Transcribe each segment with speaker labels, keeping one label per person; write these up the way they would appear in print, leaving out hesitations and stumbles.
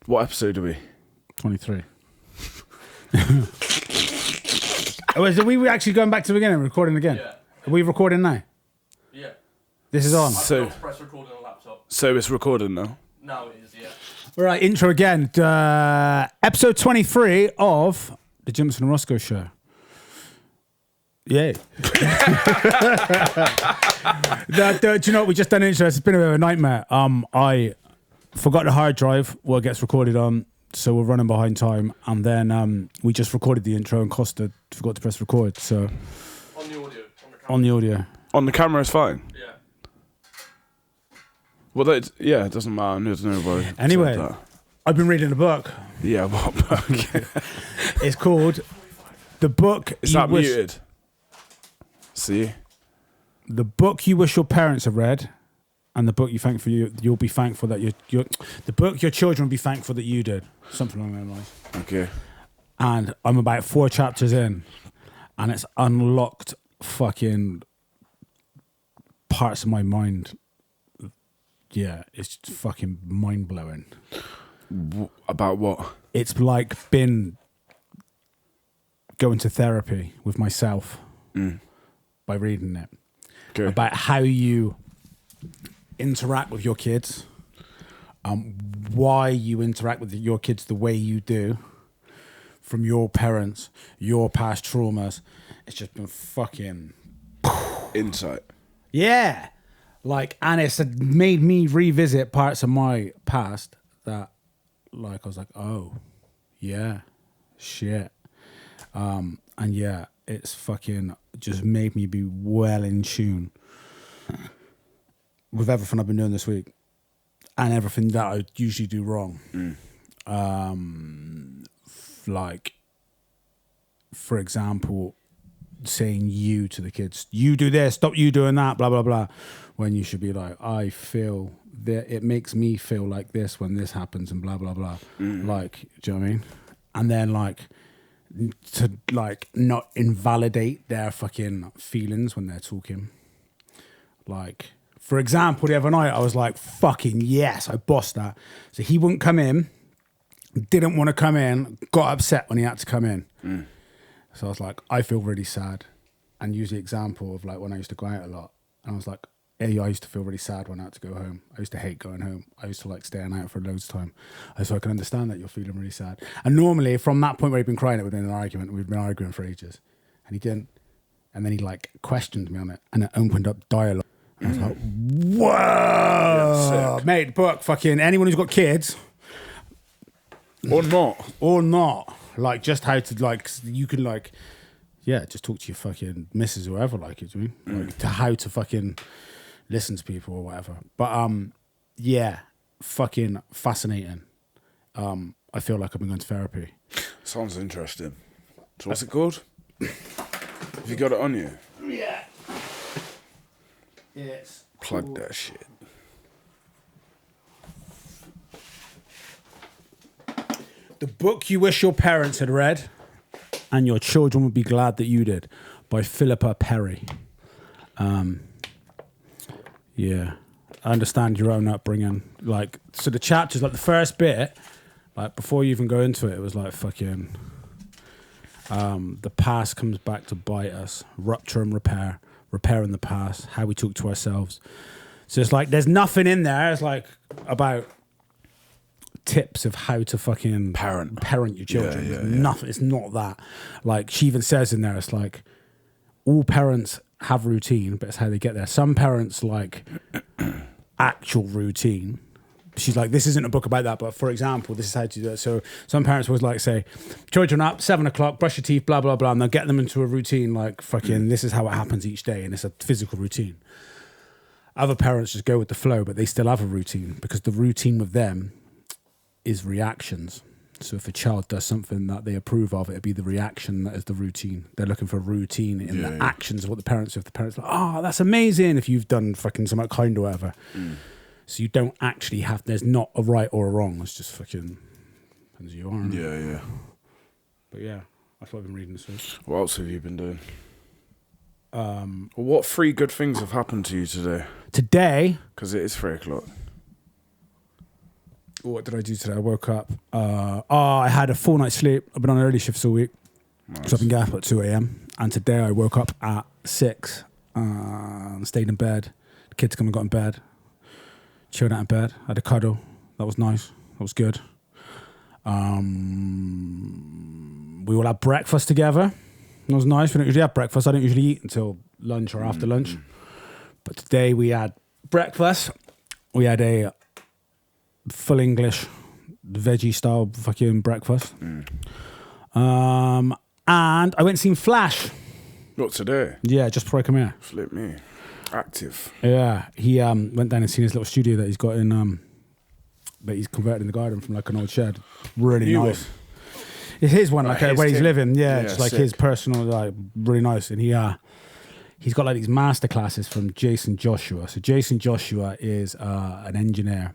Speaker 1: What episode are we?
Speaker 2: 23. Are we actually going back to the beginning and recording again?
Speaker 3: Yeah.
Speaker 2: Are we recording now?
Speaker 3: Yeah.
Speaker 2: This is on.
Speaker 3: I forgot to press record on a laptop.
Speaker 1: So it's recording now?
Speaker 3: Now it is, yeah.
Speaker 2: All right, intro again. Episode 23 of the Gimson and Rosko show. Yay. Do you know what? We just done an intro. It's been a bit of a nightmare. I forgot the hard drive what gets recorded on, so we're running behind time. And then we just recorded the intro and Costa forgot to press record. So
Speaker 3: On the audio.
Speaker 2: on the audio.
Speaker 1: On the camera is fine.
Speaker 3: Yeah.
Speaker 1: Well, it doesn't matter. There's nobody.
Speaker 2: Anyway,
Speaker 1: said that.
Speaker 2: I've been reading a book.
Speaker 1: Yeah, what book?
Speaker 2: It's called The Book
Speaker 1: Is
Speaker 2: You
Speaker 1: that
Speaker 2: Wish...
Speaker 1: muted? See?
Speaker 2: The book you wish your parents had read, and the book you'll be thankful that the book your children will be thankful that you did. Something along those lines.
Speaker 1: Okay.
Speaker 2: And I'm about 4 chapters in, and it's unlocked fucking parts of my mind. Yeah, it's fucking mind blowing.
Speaker 1: About what?
Speaker 2: It's like been going to therapy with myself by reading it.
Speaker 1: Okay.
Speaker 2: About how you interact with your kids, why you interact with your kids the way you do, from your parents, your past traumas. It's just been fucking
Speaker 1: Insight.
Speaker 2: yeah, and it's made me revisit parts of my past that, I was like, oh, yeah, shit, and yeah, it's fucking just made me be well in tune with everything I've been doing this week and everything that I usually do wrong. For example, saying you to the kids, you do this, stop you doing that, blah, blah, blah. When you should be like, I feel that it makes me feel like this when this happens and blah, blah, blah. Do you know what I mean? And then to not invalidate their fucking feelings when they're talking. For example, the other night I was like, fucking yes, I bossed that. So he wouldn't come in, didn't want to come in, got upset when he had to come in. So I was like, I feel really sad, and use the example of when I used to go out a lot, and I was like, hey, I used to feel really sad when I had to go home. I used to hate going home. I used to staying out for loads of time. So I can understand that you're feeling really sad. And normally from that point where he'd been crying, it would have been an argument. We'd been arguing for ages. And he didn't. And then he questioned me on it, and it opened up dialogue. And I was like, whoa,
Speaker 1: Yeah,
Speaker 2: mate, book, fucking anyone who's got kids.
Speaker 1: Or not.
Speaker 2: Just how to, you can, just talk to your fucking missus or whoever, do you mean? To how to fucking listen to people or whatever. But, yeah, fucking fascinating. I feel like I've been going to therapy.
Speaker 1: Sounds interesting. So what's it called? Have you got it on you?
Speaker 2: Yeah. It's
Speaker 1: Plug
Speaker 2: cool.
Speaker 1: that shit.
Speaker 2: The Book You Wish Your Parents Had Read, and Your Children Would Be Glad That You Did, by Philippa Perry. Yeah, I understand your own upbringing. So the chapters, the first bit, before you even go into it, it was fucking, the past comes back to bite us, rupture and repair, repairing the past, how we talk to ourselves. So it's there's nothing in there. It's about tips of how to fucking parent your children.
Speaker 1: Yeah.
Speaker 2: Nothing. It's not that. She even says in there, it's all parents have routine, but it's how they get there. Some parents actual routine. She's this isn't a book about that, but for example, this is how to do it. So some parents always say, children up, 7 o'clock, brush your teeth, blah, blah, blah, and they'll get them into a routine this is how it happens each day, and it's a physical routine. Other parents just go with the flow, but they still have a routine because the routine with them is reactions. So if a child does something that they approve of, it'd be the reaction that is the routine. They're looking for a routine in the actions of what the parents do. If the parents are that's amazing if you've done fucking something kind or whatever. So you don't actually have, there's not a right or a wrong. It's just fucking as you are.
Speaker 1: Yeah.
Speaker 2: But yeah, that's what I've been reading this week.
Speaker 1: What else have you been doing? What 3 good things have happened to you today?
Speaker 2: Today,
Speaker 1: Because it is 3 o'clock.
Speaker 2: What did I do today? I woke up. I had a full night's sleep. I've been on early shifts all week.
Speaker 1: Nice.
Speaker 2: So I've been getting up at 2 a.m. And today I woke up at 6. Stayed in bed. The kids come and got in bed. Chilled out in bed. Had a cuddle. That was nice. That was good. We all had breakfast together. That was nice. We don't usually have breakfast. I don't usually eat until lunch or after lunch. But today we had breakfast. We had a full English veggie style fucking breakfast. And I went and seen Flash.
Speaker 1: What today?
Speaker 2: Yeah, just before I come here.
Speaker 1: Flip me. Active.
Speaker 2: Yeah, he went down and seen his little studio that he's got in that he's converted in the garden from like an old shed. Really
Speaker 1: New
Speaker 2: nice. It's his one, like
Speaker 1: his
Speaker 2: where he's
Speaker 1: thing.
Speaker 2: living. Yeah,
Speaker 1: Yeah,
Speaker 2: just like
Speaker 1: sick.
Speaker 2: his personal, like really nice. And he's got like these master classes from Jason Joshua. So Jason Joshua is an engineer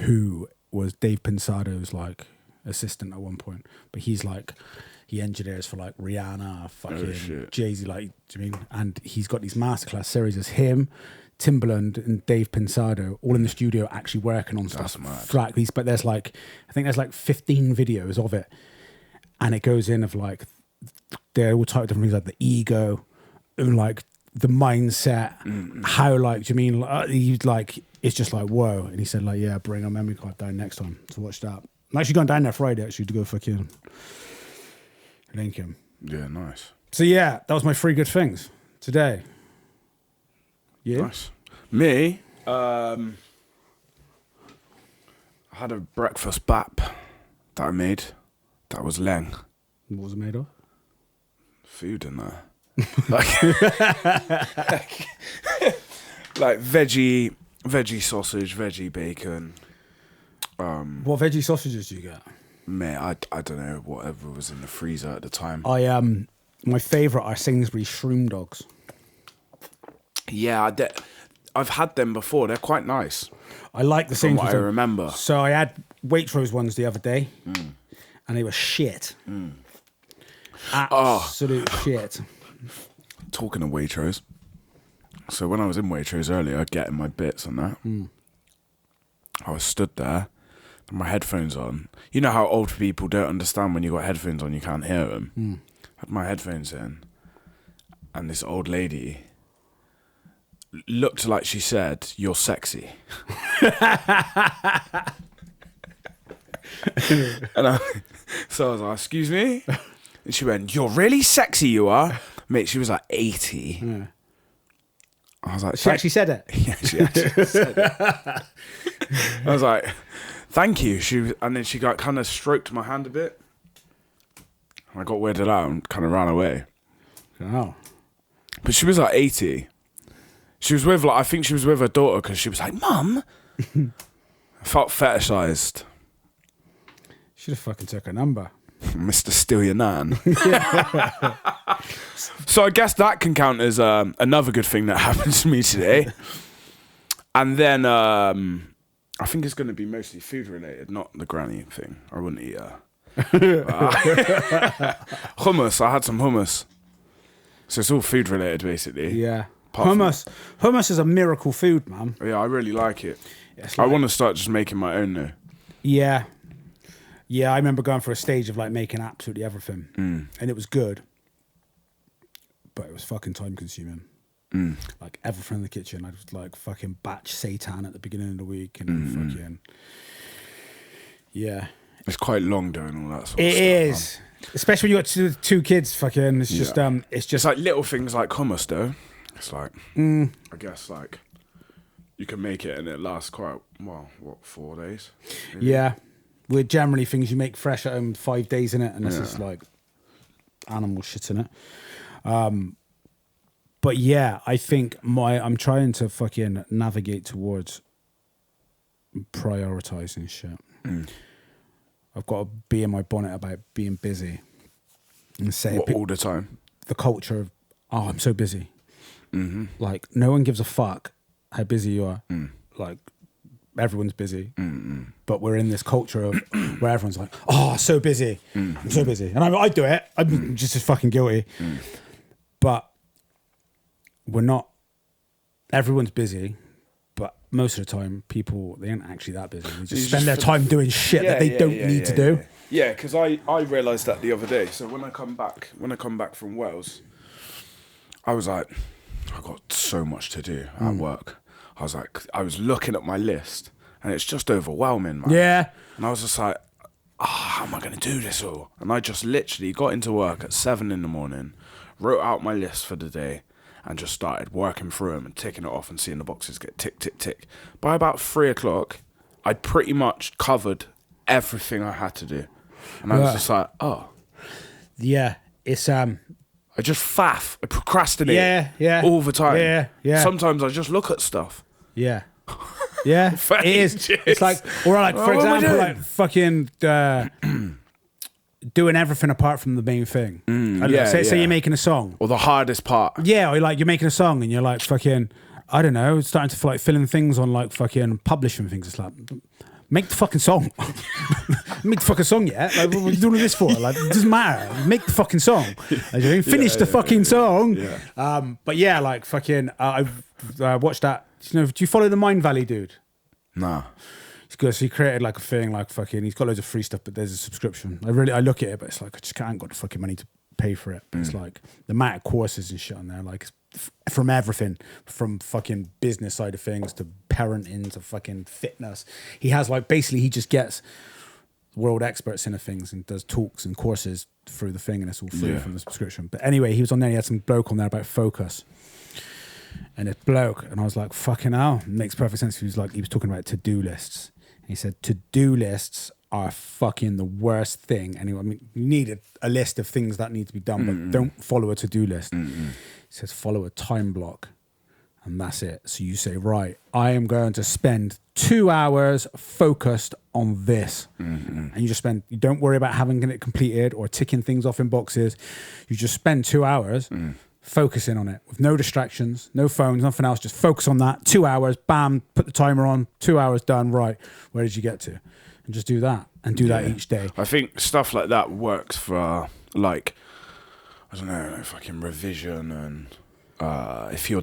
Speaker 2: who was Dave Pensado's like assistant at one point, but he's like he engineers for like Rihanna, fucking
Speaker 1: shit.
Speaker 2: Jay-Z, like, do you mean? And he's got these masterclass series as him, Timbaland, and Dave Pensado all in the studio actually working on stuff.
Speaker 1: That's mad.
Speaker 2: Like these, but there's like I think there's like 15 videos of it, and it goes in of like they're all type of different things like the ego and like the mindset, how like do you mean he's like it's just like whoa. And he said like yeah, bring a memory card down next time to watch that. I'm actually going down there Friday actually to go fucking link him.
Speaker 1: Yeah, nice.
Speaker 2: So yeah, that was my 3 good things today. Yeah.
Speaker 1: Nice. Me, I had a breakfast bap that I made. That was leng.
Speaker 2: What was it made of?
Speaker 1: Food in there. like veggie sausage, veggie bacon.
Speaker 2: What veggie sausages do you get?
Speaker 1: Mate, I don't know, whatever was in the freezer at the time.
Speaker 2: My favourite are Sainsbury's shroom dogs.
Speaker 1: Yeah, I've had them before. They're quite nice.
Speaker 2: I like the
Speaker 1: From what
Speaker 2: Sainsbury's.
Speaker 1: I remember.
Speaker 2: So I had Waitrose ones the other day, and they were shit. Absolute shit.
Speaker 1: Talking of Waitrose. So when I was in Waitrose earlier, getting my bits and that, I was stood there, with my headphones on. You know how old people don't understand when you got headphones on, you can't hear them. Had my headphones in, and this old lady looked like she said, "You're sexy." So I was like, "Excuse me?" And she went, "You're really sexy, you are." Mate, she was like 80.
Speaker 2: Yeah.
Speaker 1: I was like,
Speaker 2: She actually said it.
Speaker 1: yeah, she actually said it. I was like, "Thank you." And then she got kind of stroked my hand a bit. I got weirded out and kind of ran away.
Speaker 2: Oh.
Speaker 1: But she was like 80. She was with, I think she was with her daughter because she was like, "Mum." I felt fetishized.
Speaker 2: Should have fucking took her number.
Speaker 1: Mr. Steal Your Nan. So I guess that can count as another good thing that happened to me today. And then I think it's going to be mostly food related, not the granny thing. I wouldn't eat her. Hummus. I had some hummus. So it's all food related, basically.
Speaker 2: Yeah.
Speaker 1: Apart from-
Speaker 2: Hummus is a miracle food, man.
Speaker 1: Yeah, I really like it.
Speaker 2: It's
Speaker 1: I
Speaker 2: like-
Speaker 1: want to start just making my own though.
Speaker 2: Yeah. Yeah, I remember going for a stage of like making absolutely everything. And it was good. But it was fucking time consuming. Like everything in the kitchen. I was like fucking batch seitan at the beginning of the week and then fucking. Yeah.
Speaker 1: It's quite long doing all that sort of
Speaker 2: It
Speaker 1: stuff.
Speaker 2: is. Especially when you got two kids, fucking it's just
Speaker 1: Yeah.
Speaker 2: it's
Speaker 1: Just
Speaker 2: just
Speaker 1: like little things like hummus though. It's like, I guess like, you can make it and it lasts quite, 4 days? Maybe?
Speaker 2: yeah. We're generally things you make fresh at home 5 days in it, and this is like animal shit in it. But yeah, I think I'm trying to fucking navigate towards prioritizing shit. I've got to be in my bonnet about being busy and say
Speaker 1: What, all the time?
Speaker 2: the culture of I'm so busy. Like no one gives a fuck how busy you are. Like everyone's busy, but we're in this culture of where everyone's like, so busy. I'm so busy, and I do it. I'm just as fucking guilty. But we're not. Everyone's busy, But most of the time, people, they aren't actually that busy. They just
Speaker 1: You
Speaker 2: spend
Speaker 1: just
Speaker 2: their
Speaker 1: feel-
Speaker 2: time doing shit that they don't need to do.
Speaker 1: Yeah, because I realised that the other day. So when I come back from Wales, I was like, I got so much to do at work. I was looking at my list, and it's just overwhelming, man.
Speaker 2: Yeah.
Speaker 1: And I was just like, how am I going to do this all? And I just literally got into work at 7 a.m, wrote out my list for the day, and just started working through them and ticking it off and seeing the boxes get tick, tick, tick. By about 3 o'clock, I'd pretty much covered everything I had to do. And I was just like, oh.
Speaker 2: Yeah. It's,
Speaker 1: I just faff. I procrastinate
Speaker 2: yeah.
Speaker 1: all the time.
Speaker 2: Yeah.
Speaker 1: Sometimes I just look at stuff.
Speaker 2: Yeah. Yeah. It is. It's like, or like, for
Speaker 1: What am I
Speaker 2: example,
Speaker 1: doing?
Speaker 2: like fucking doing everything apart from the main thing. I don't know, say
Speaker 1: yeah.
Speaker 2: you're making a song.
Speaker 1: Or the hardest part.
Speaker 2: Yeah, or like you're making a song and you're like fucking, I don't know, starting to like fill in things on like fucking publishing things. It's like, make the fucking song. Make the fucking song, yeah? Like, what are you doing this for? Like, it doesn't matter. Make the fucking song. Like, finish the fucking song.
Speaker 1: Yeah.
Speaker 2: But yeah, like fucking, I've watched that. You know, do you follow the Mind Valley dude?
Speaker 1: Nah.
Speaker 2: It's good. So he created like a thing, like fucking, he's got loads of free stuff, but there's a subscription. I look at it, but it's like, I just can't got the fucking money to pay for it. But it's like the amount of courses and shit on there, like from everything, from fucking business side of things to parenting to fucking fitness. He has like, basically he just gets world experts into things and does talks and courses through the thing, and it's all free from the subscription. But anyway, he was on there, he had some bloke on there about focus. And it's bloke, and I was like, fucking hell, makes perfect sense. He was talking about to-do lists. He said, to-do lists are fucking the worst thing. Anyway, I mean, you need a list of things that need to be done, but don't follow a to-do list. He says, follow a time block, and that's it. So you say, right, I am going to spend 2 hours focused on this. And you don't worry about having it completed or ticking things off in boxes. You just spend 2 hours focusing on it with no distractions, no phones, nothing else. Just focus on that. 2 hours, bam, put the timer on, 2 hours done. Right, where did you get to? And just do that and do that each day.
Speaker 1: I think stuff like that works for like, I don't know, fucking revision, and if you're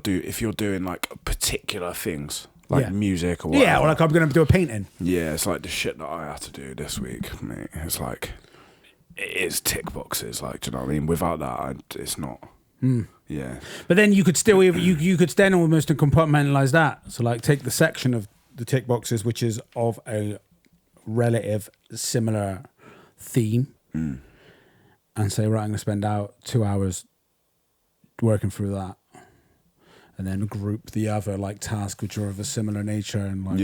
Speaker 1: doing like particular things like music or whatever.
Speaker 2: Yeah, or like I'm going to do a painting.
Speaker 1: Yeah, it's like the shit that I had to do this week, mate. It's like, it is tick boxes. Like, do you know what I mean? Without that, it's not. Yeah.
Speaker 2: But then you could still you could then almost compartmentalize that. So like take the section of the tick boxes which is of a relative similar theme and say, right, I'm going to spend out 2 hours working through that, and then group the other like tasks which are of a similar nature and like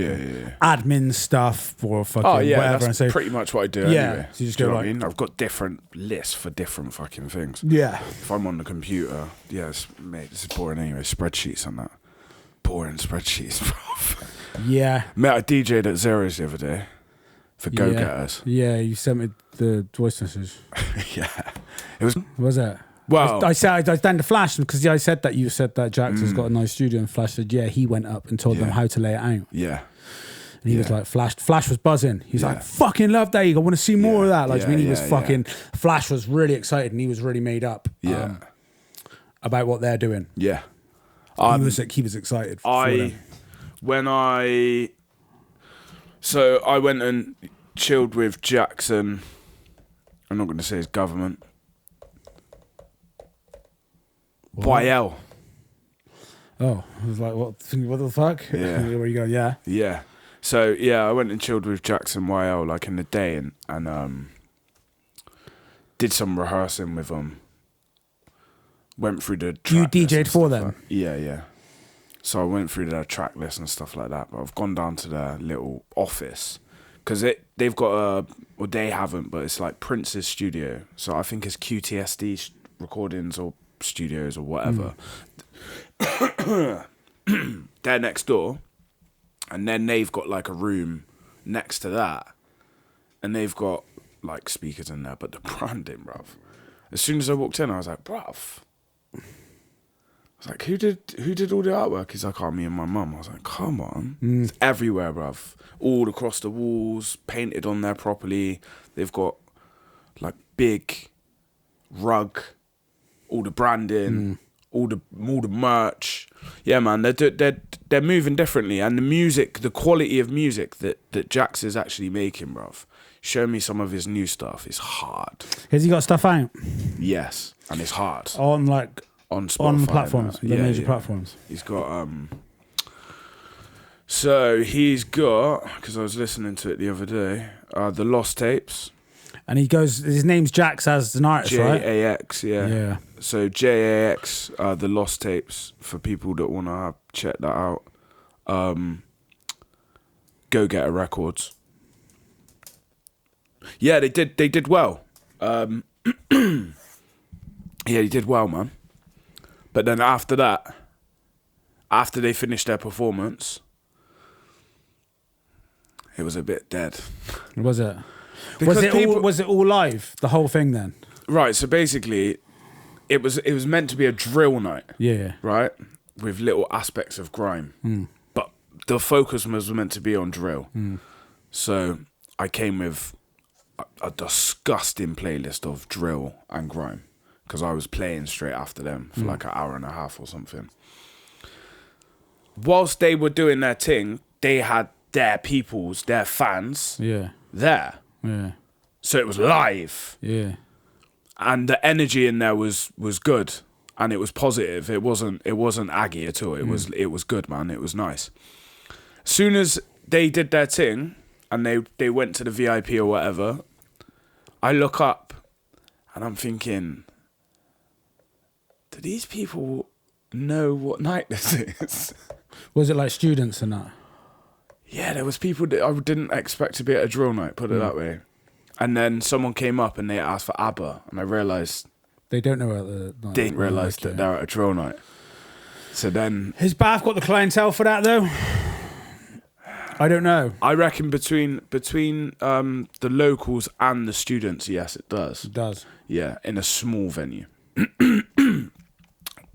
Speaker 2: admin stuff or fucking whatever.
Speaker 1: That's
Speaker 2: and say,
Speaker 1: pretty much what I do anyway.
Speaker 2: So you just
Speaker 1: do you
Speaker 2: go
Speaker 1: know
Speaker 2: like,
Speaker 1: what I mean? I've got different lists for different fucking things.
Speaker 2: yeah.
Speaker 1: If I'm on the computer, mate, this is boring anyway. Spreadsheets and that. Boring spreadsheets, bro.
Speaker 2: Yeah.
Speaker 1: Mate, I DJ'd at Zero's the other day for Go Getters.
Speaker 2: Yeah, you sent me the voice message.
Speaker 1: Yeah. It was...
Speaker 2: What was it?
Speaker 1: Well...
Speaker 2: I down to Flash because I said that you said that Jax has got a nice studio, and Flash said, yeah, he went up and told them how to lay it out.
Speaker 1: Yeah.
Speaker 2: And he was like, Flash was buzzing. He's like, fucking love that. I want to see more of that. Like, he was fucking... Flash was really excited and he was really made up about what they're doing.
Speaker 1: Yeah.
Speaker 2: He was excited for them.
Speaker 1: So I went and chilled with Jackson. I'm not going to say his government. YL.
Speaker 2: Oh, I was like, what the fuck?
Speaker 1: Yeah.
Speaker 2: Where are you going? Yeah.
Speaker 1: Yeah. So yeah, I went and chilled with Jackson YL like in the day and did some rehearsing with them. Went through the track
Speaker 2: You
Speaker 1: list
Speaker 2: DJ'd
Speaker 1: and
Speaker 2: for
Speaker 1: stuff
Speaker 2: them?
Speaker 1: like- yeah. So I went through their track list and stuff like that. But I've gone down to their little office because they've got they haven't, but it's like Prince's studio. So I think it's QTSD recordings or studios or whatever. They're next door, and then they've got like a room next to that, and they've got like speakers in there. But the branding, bruv. As soon as I walked in, I was like, bruv. I was like, who did all the artwork? He's like, oh, me and my mum. I was like, come on. It's everywhere, bruv. All across the walls, painted on there properly. They've got like big rug, all the branding all the merch. Yeah, man, they're moving differently, and the music, the quality of music that Jax is actually making, bruv. Show me some of his new stuff. It's hard.
Speaker 2: Has he got stuff out
Speaker 1: Yes, and it's hard
Speaker 2: on like
Speaker 1: on Spotify,
Speaker 2: on platforms,
Speaker 1: and
Speaker 2: the
Speaker 1: that.
Speaker 2: major platforms?
Speaker 1: He's got So he's got, because I was listening to it the other day, the Lost Tapes.
Speaker 2: And he goes, his name's Jax as an artist, right?
Speaker 1: JAX, yeah.
Speaker 2: Yeah.
Speaker 1: So JAX, the Lost Tapes, for people that want to check that out. Go Get a Records. Yeah, they did well. Yeah, they did well, man. But then after that, after they finished their performance, it was a bit dead.
Speaker 2: Was it?
Speaker 1: Because
Speaker 2: Was it all live? The whole thing then?
Speaker 1: Right, so basically, it was meant to be a drill night.
Speaker 2: Yeah.
Speaker 1: Right? With little aspects of grime. But the focus was meant to be on drill. So I came with a disgusting playlist of drill and grime, because I was playing straight after them for like an hour and a half or something. Whilst they were doing their thing, they had their fans there.
Speaker 2: Yeah.
Speaker 1: So it was live.
Speaker 2: Yeah.
Speaker 1: And the energy in there was good, and it was positive. It wasn't aggy at all. It was good, man. It was nice. As soon as they did their thing and they went to the VIP or whatever, I look up and I'm thinking, do these people know what night this is?
Speaker 2: Was it like students and that?
Speaker 1: Yeah, there was people that I didn't expect to be at a drill night, put it that way. And then someone came up and they asked for ABBA, and I realised
Speaker 2: they don't know about the night.
Speaker 1: Didn't realise that they're at a drill night. So then,
Speaker 2: has Bath got the clientele for that though? I don't know.
Speaker 1: I reckon between the locals and the students, yes, it does.
Speaker 2: It does.
Speaker 1: Yeah, in a small venue,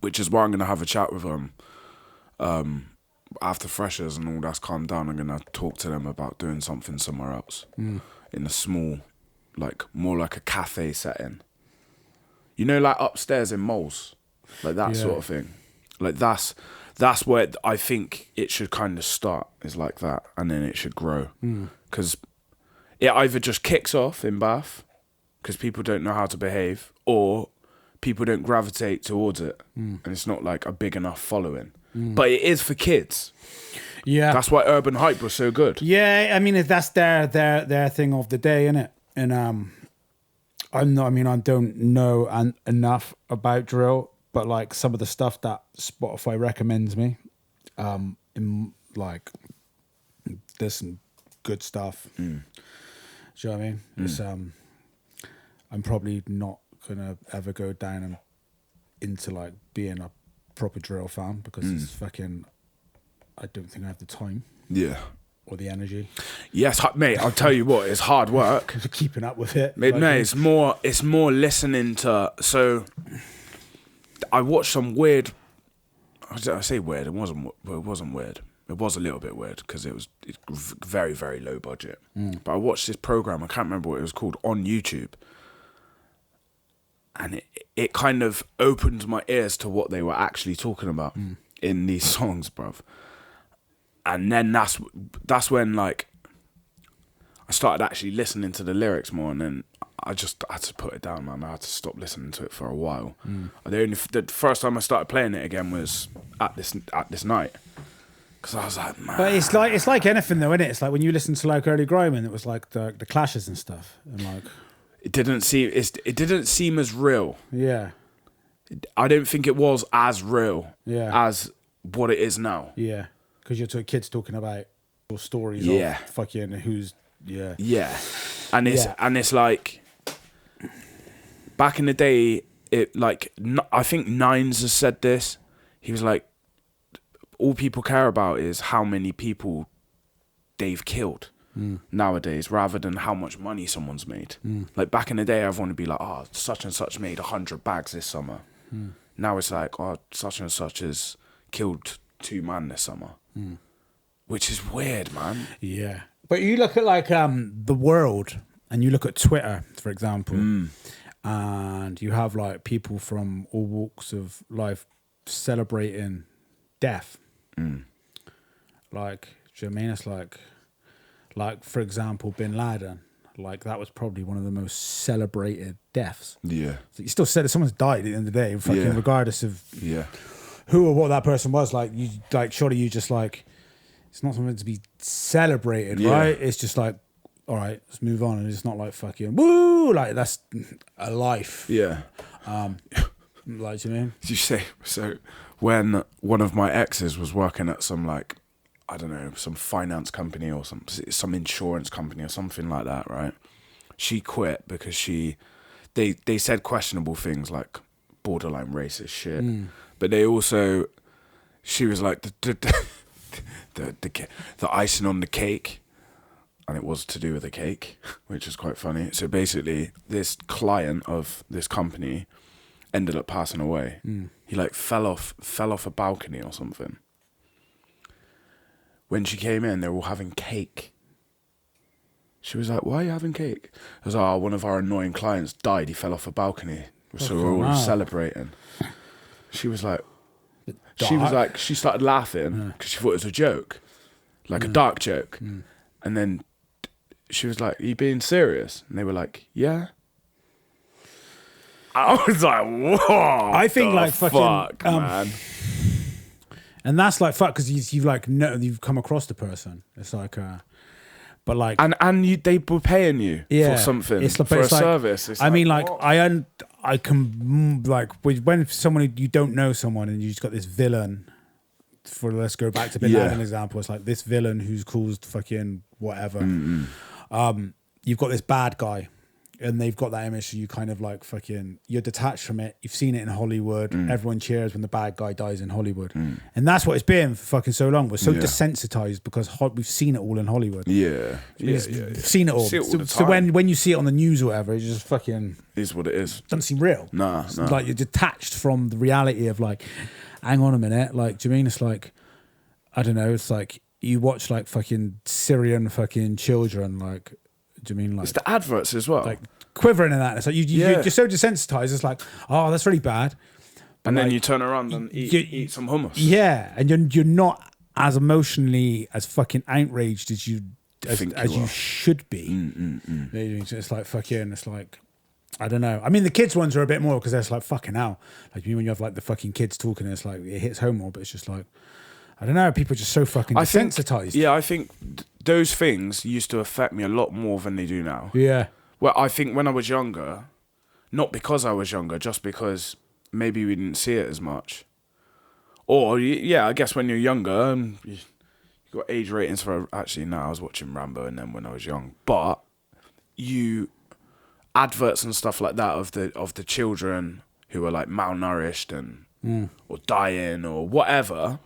Speaker 1: which is why I'm gonna have a chat with them. After freshers and all that's calmed down, I'm gonna talk to them about doing something somewhere else, in a small, like more like a cafe setting. You know, like upstairs in malls, like that sort of thing. Like that's where I think it should kind of start, is like that, and then it should grow, because it either just kicks off in Bath because people don't know how to behave, or people don't gravitate towards it, and it's not like a big enough following. But it is for kids.
Speaker 2: Yeah,
Speaker 1: that's why Urban Hype was so good.
Speaker 2: Yeah, I mean, if that's their thing of the day, innit? And I don't know enough about drill, but like some of the stuff that Spotify recommends me, like there's some good stuff. Do you know what I mean? It's I'm probably not gonna ever go down and into like being a proper drill fan, because it's fucking, I don't think I have the time. Yeah. Or the energy.
Speaker 1: Yes, mate, I'll tell you what, it's hard work.
Speaker 2: Keeping up with it.
Speaker 1: Mate, it's more listening to, so I watched some weird, I say weird, it wasn't weird. It was a little bit weird because it's very, very low budget. But I watched this program, I can't remember what it was called, on YouTube. And it kind of opened my ears to what they were actually talking about in these songs, bruv. And then that's when, like, I started actually listening to the lyrics more, and then I had to put it down, man. I had to stop listening to it for a while. The first time I started playing it again was at this night, because I was like, man.
Speaker 2: But it's like anything though, isn't it? It's like when you listen to like early grime, and it was like the clashes and stuff, and like.
Speaker 1: It didn't seem as real.
Speaker 2: Yeah.
Speaker 1: I don't think it was as real as what it is now.
Speaker 2: Yeah. Because you're kids talking about stories of fucking who's
Speaker 1: Yeah. And it's like back in the day, it like I think Nines has said this. He was like, all people care about is how many people they've killed. Nowadays, rather than how much money someone's made. Like back in the day, everyone would be like, oh, such and such made 100 bags this summer. Now it's like, oh, such and such has killed 2 men this summer. Which is weird, man.
Speaker 2: Yeah. But you look at like the world, and you look at Twitter, for example, and you have like people from all walks of life celebrating death.
Speaker 1: Mm.
Speaker 2: Like, do you know what I mean? It's like for example, Bin Laden. Like that was probably one of the most celebrated deaths.
Speaker 1: Yeah.
Speaker 2: So you still said that someone's died at the end of the day, fucking
Speaker 1: Yeah.
Speaker 2: regardless of
Speaker 1: Yeah.
Speaker 2: who or what that person was. Like you, like surely you just like it's not something to be celebrated,
Speaker 1: Yeah.
Speaker 2: right? It's just like, all right, let's move on, and it's not like fucking woo, like that's a life.
Speaker 1: Yeah.
Speaker 2: Like, do you know what I mean?
Speaker 1: Did you say so? When one of my exes was working at some like, I don't know, some finance company or some insurance company or something like that, right? She quit because they said questionable things like borderline racist shit, but she was like the icing on the cake, and it was to do with the cake, which is quite funny. So basically, this client of this company ended up passing away. He like fell off a balcony or something. When she came in, they were all having cake. She was like, "Why are you having cake?" I was like, "Oh, one of our annoying clients died. He fell off a balcony, so we're all celebrating." She was like, she started laughing because she thought it was a joke, like a dark joke, and then she was like, "Are you being serious?" And they were like, "Yeah." I was like, "Whoa!"
Speaker 2: I think like fucking
Speaker 1: man.
Speaker 2: and that's like fuck because you've like you've come across the person. It's like, but like
Speaker 1: They were paying you for something,
Speaker 2: it's
Speaker 1: for a
Speaker 2: like,
Speaker 1: service. It's
Speaker 2: I mean, like
Speaker 1: what?
Speaker 2: I can like when someone you don't know someone and you just got this villain. Let's go back to Bin Laden example. It's like this villain who's caused fucking whatever. You've got this bad guy, and they've got that image. So you kind of like fucking you're detached from it. You've seen it in Hollywood. Everyone cheers when the bad guy dies in Hollywood, and that's what it's been for fucking so long. We're so desensitized because we've seen it all in Hollywood.
Speaker 1: Yeah.
Speaker 2: We've seen it all.
Speaker 1: See it all the
Speaker 2: So
Speaker 1: time.
Speaker 2: when you see it on the news or whatever, it just fucking
Speaker 1: Is what it is.
Speaker 2: doesn't seem real.
Speaker 1: Nah.
Speaker 2: It's like you're detached from the reality of like, hang on a minute. Like, do you mean it's like, I don't know. It's like you watch like fucking Syrian fucking children. Like, do you mean like
Speaker 1: It's the adverts as well.
Speaker 2: like quivering in that? It's like you're so desensitized. It's like, oh, that's really bad. But
Speaker 1: and then
Speaker 2: like,
Speaker 1: you turn around and eat some hummus.
Speaker 2: yeah, and you're not as emotionally as fucking outraged as you should be. It's like fucking. It's like. I don't know. I mean, the kids ones are a bit more because they're like fucking hell. Like when you have like the fucking kids talking, it's like it hits home more. But it's just like I don't know. People are just so fucking desensitized.
Speaker 1: I think those things used to affect me a lot more than they do now.
Speaker 2: Yeah.
Speaker 1: Well, I think when I was younger, not because I was younger, just because maybe we didn't see it as much. Or I guess when you're younger, you got age ratings for. Actually, no, I was watching Rambo, and then when I was young, but adverts and stuff like that of the children who are like malnourished and or dying or whatever,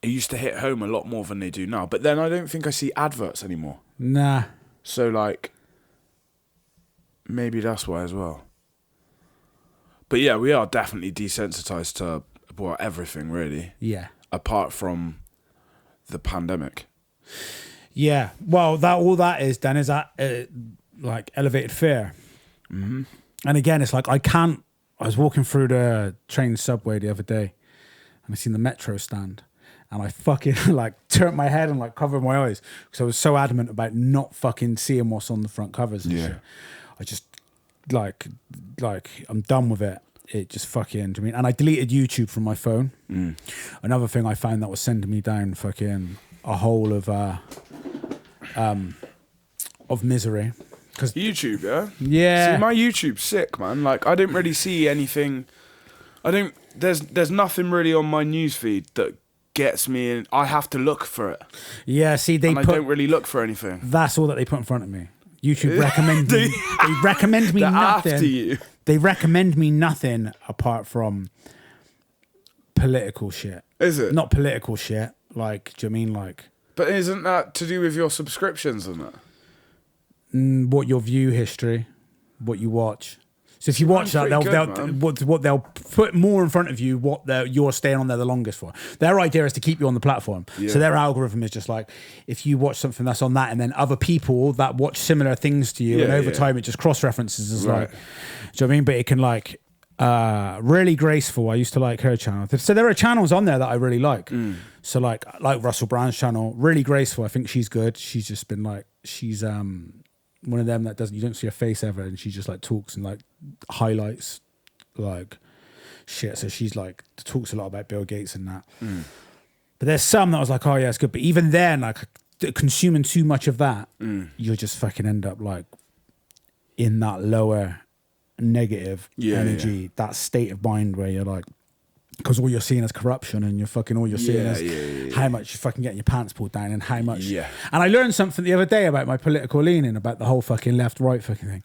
Speaker 1: it used to hit home a lot more than they do now. But then I don't think I see adverts anymore.
Speaker 2: Nah.
Speaker 1: So like maybe that's why as well. But yeah, we are definitely desensitized to everything really.
Speaker 2: Yeah.
Speaker 1: Apart from the pandemic.
Speaker 2: Yeah. Well, all that is then is that like elevated fear. And again, it's like I was walking through the train subway the other day and I seen the metro stand and I fucking like turned my head and like covered my eyes because I was so adamant about not fucking seeing what's on the front covers and shit. I just like I'm done with it. It just fucking, I mean, and I deleted YouTube from my phone. Another thing I found that was sending me down fucking a hole of misery. Cause
Speaker 1: YouTube, yeah?
Speaker 2: Yeah.
Speaker 1: See, my YouTube's sick, man. Like, I don't really see anything. There's nothing really on my newsfeed that gets me in. I have to look for it.
Speaker 2: Yeah, see,
Speaker 1: I don't really look for anything.
Speaker 2: That's all that they put in front of me. YouTube recommend me. They recommend me
Speaker 1: They're
Speaker 2: nothing.
Speaker 1: after you.
Speaker 2: They recommend me nothing apart from political shit.
Speaker 1: Is it?
Speaker 2: Not political shit. Like, do you mean like...
Speaker 1: But isn't that to do with your subscriptions and that?
Speaker 2: What your view history, what you watch. So if you watch that, they'll put more in front of you what you're staying on there the longest for. Their idea is to keep you on the platform. Yeah. So their algorithm is just like if you watch something that's on that, and then other people that watch similar things to you, and over time it just cross references as like. Do you know what I mean? But it can like Really graceful. I used to like her channel. So there are channels on there that I really like. So like Russell Brand's channel, really graceful. I think she's good. She's just been like, she's one of them that doesn't, you don't see her face ever, and she just like talks and like highlights like shit. So she's like talks a lot about Bill Gates and that. But there's some that I was like, oh yeah, it's good. But even then, like consuming too much of that, you'll just fucking end up like in that lower negative energy, that state of mind where you're like, because all you're seeing is corruption, and you're fucking, all you're seeing is how much you're fucking getting your pants pulled down, and how much. And I learned something the other day about my political leaning, about the whole fucking left-right fucking thing.